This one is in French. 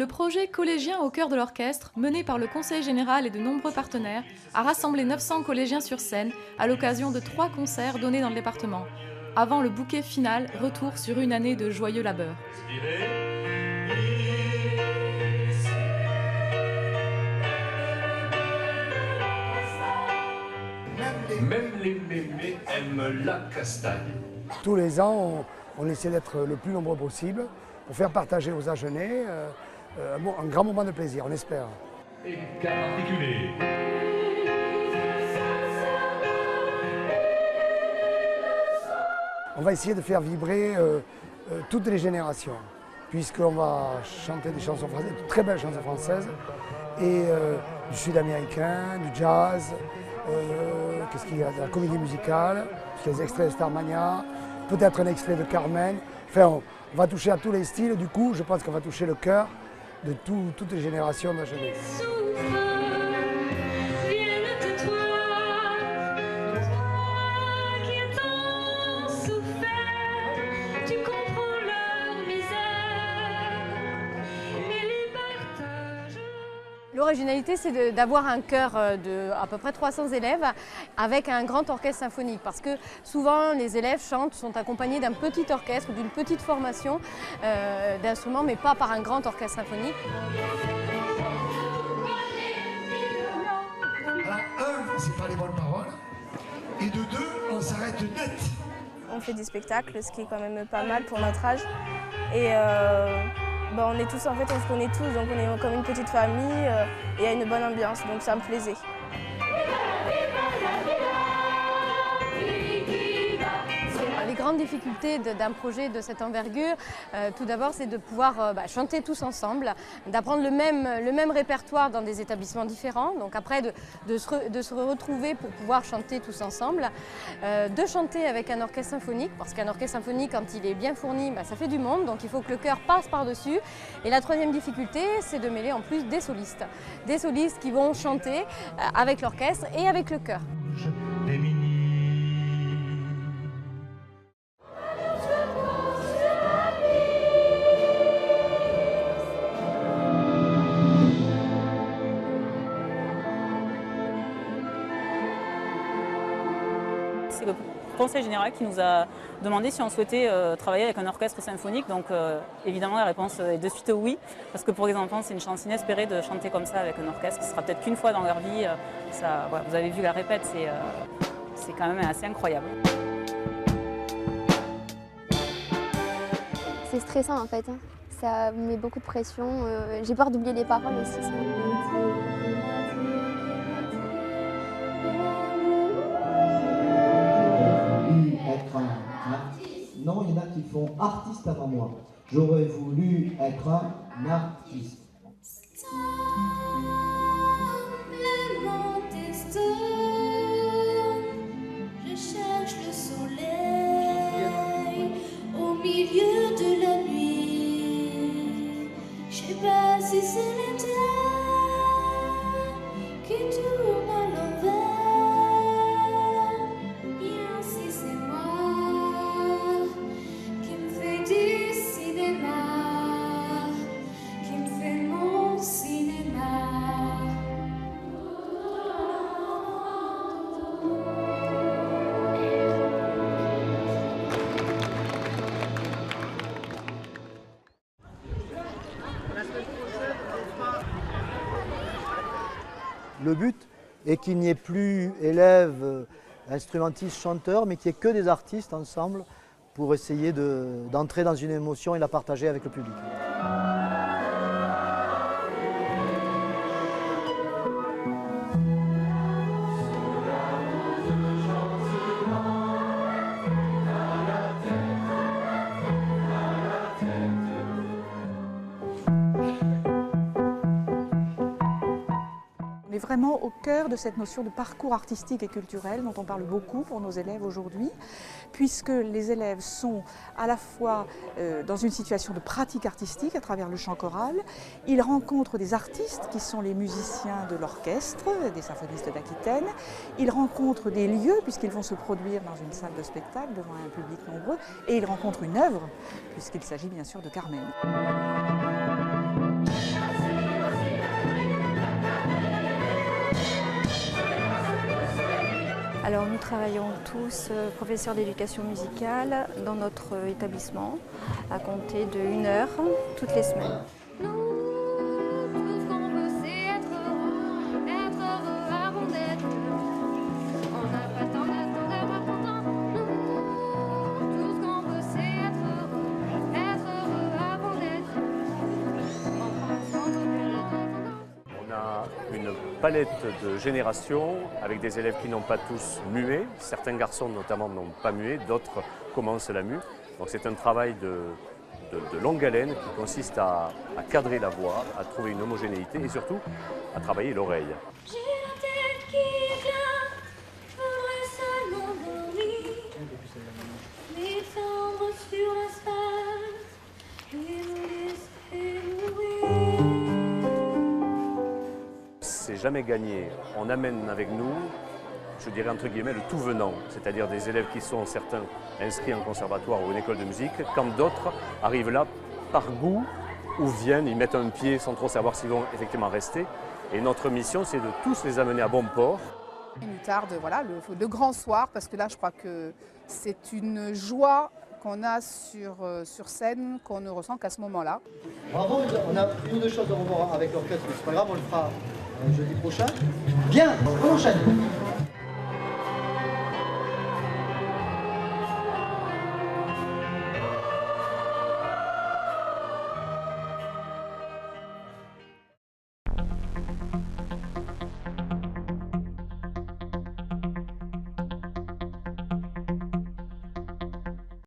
Le projet Collégiens au cœur de l'orchestre, mené par le Conseil général et de nombreux partenaires, a rassemblé 900 collégiens sur scène à l'occasion de 3 concerts donnés dans le département. Avant le bouquet final, retour sur une année de joyeux labeur. Même les mémés aiment la castagne. Tous les ans, on essaie d'être le plus nombreux possible pour faire partager aux Agenais un grand moment de plaisir, on espère. Et cas particulier. On va essayer de faire vibrer toutes les générations, puisqu'on va chanter des chansons françaises, de très belles chansons françaises, et du sud-américain, du jazz, qu'est-ce qu'il y a, de la comédie musicale, des extraits de Starmania, peut-être un extrait de Carmen. Enfin, on va toucher à tous les styles, du coup, je pense qu'on va toucher le cœur de toutes les générations d'Agenais. L'originalité, c'est d'avoir un chœur de à peu près 300 élèves avec un grand orchestre symphonique, parce que souvent les élèves sont accompagnés d'un petit orchestre, d'une petite formation d'instruments, mais pas par un grand orchestre symphonique. Alors, c'est pas les bonnes paroles, et de 2, on s'arrête net. On fait des spectacles, ce qui est quand même pas mal pour notre âge. Et on est tous, en fait, on se connaît tous, donc on est comme une petite famille et il y a une bonne ambiance, donc ça me plaisait. Les grandes difficultés d'un projet de cette envergure, tout d'abord, c'est de pouvoir chanter tous ensemble, d'apprendre le même répertoire dans des établissements différents, donc après de se retrouver pour pouvoir chanter tous ensemble, de chanter avec un orchestre symphonique, parce qu'un orchestre symphonique, quand il est bien fourni, ça fait du monde, donc il faut que le chœur passe par-dessus. Et la troisième difficulté, c'est de mêler en plus des solistes qui vont chanter avec l'orchestre et avec le chœur. C'est le Conseil général qui nous a demandé si on souhaitait travailler avec un orchestre symphonique. Donc évidemment la réponse est de suite oui, parce que pour les enfants c'est une chance inespérée de chanter comme ça avec un orchestre. Ce sera peut-être qu'une fois dans leur vie. Voilà, vous avez vu la répète, c'est quand même assez incroyable. C'est stressant en fait, ça met beaucoup de pression. J'ai peur d'oublier les paroles aussi. Être un artiste. Non, il y en a qui font artiste avant moi. J'aurais voulu être un artiste. Je cherche le soleil au milieu de la nuit. Je sais pas si c'est la terre qui tourne à l'envers. Le but est qu'il n'y ait plus élèves, instrumentistes, chanteurs, mais qu'il n'y ait que des artistes ensemble pour essayer d'entrer dans une émotion et la partager avec le public. On est vraiment au cœur de cette notion de parcours artistique et culturel dont on parle beaucoup pour nos élèves aujourd'hui, puisque les élèves sont à la fois dans une situation de pratique artistique à travers le chant choral, ils rencontrent des artistes qui sont les musiciens de l'orchestre, des symphonistes d'Aquitaine, ils rencontrent des lieux puisqu'ils vont se produire dans une salle de spectacle devant un public nombreux, et ils rencontrent une œuvre puisqu'il s'agit bien sûr de Carmen. Alors nous travaillons tous professeurs d'éducation musicale dans notre établissement à compter de 1 heure toutes les semaines. Une palette de générations avec des élèves qui n'ont pas tous mué. Certains garçons notamment n'ont pas mué, d'autres commencent la mue. Donc c'est un travail de longue haleine qui consiste à cadrer la voix, à trouver une homogénéité et surtout à travailler l'oreille. J'ai la tête qui claque, faudrait seulement dormir, m'étendre sur l'asphalte et me laisser mourir. C'est jamais gagné. On amène avec nous, je dirais entre guillemets, le tout venant, c'est-à-dire des élèves qui sont certains inscrits en conservatoire ou une école de musique, quand d'autres arrivent là par goût ou viennent, ils mettent un pied sans trop savoir s'ils vont effectivement rester. Et notre mission, c'est de tous les amener à bon port. Il nous tarde voilà, le grand soir, parce que là, je crois que c'est une joie qu'on a sur scène, qu'on ne ressent qu'à ce moment-là. Bravo, on a une ou deux choses à revoir avec l'orchestre, mais c'est pas grave, on le fera jeudi prochain. Bien, on enchaîne.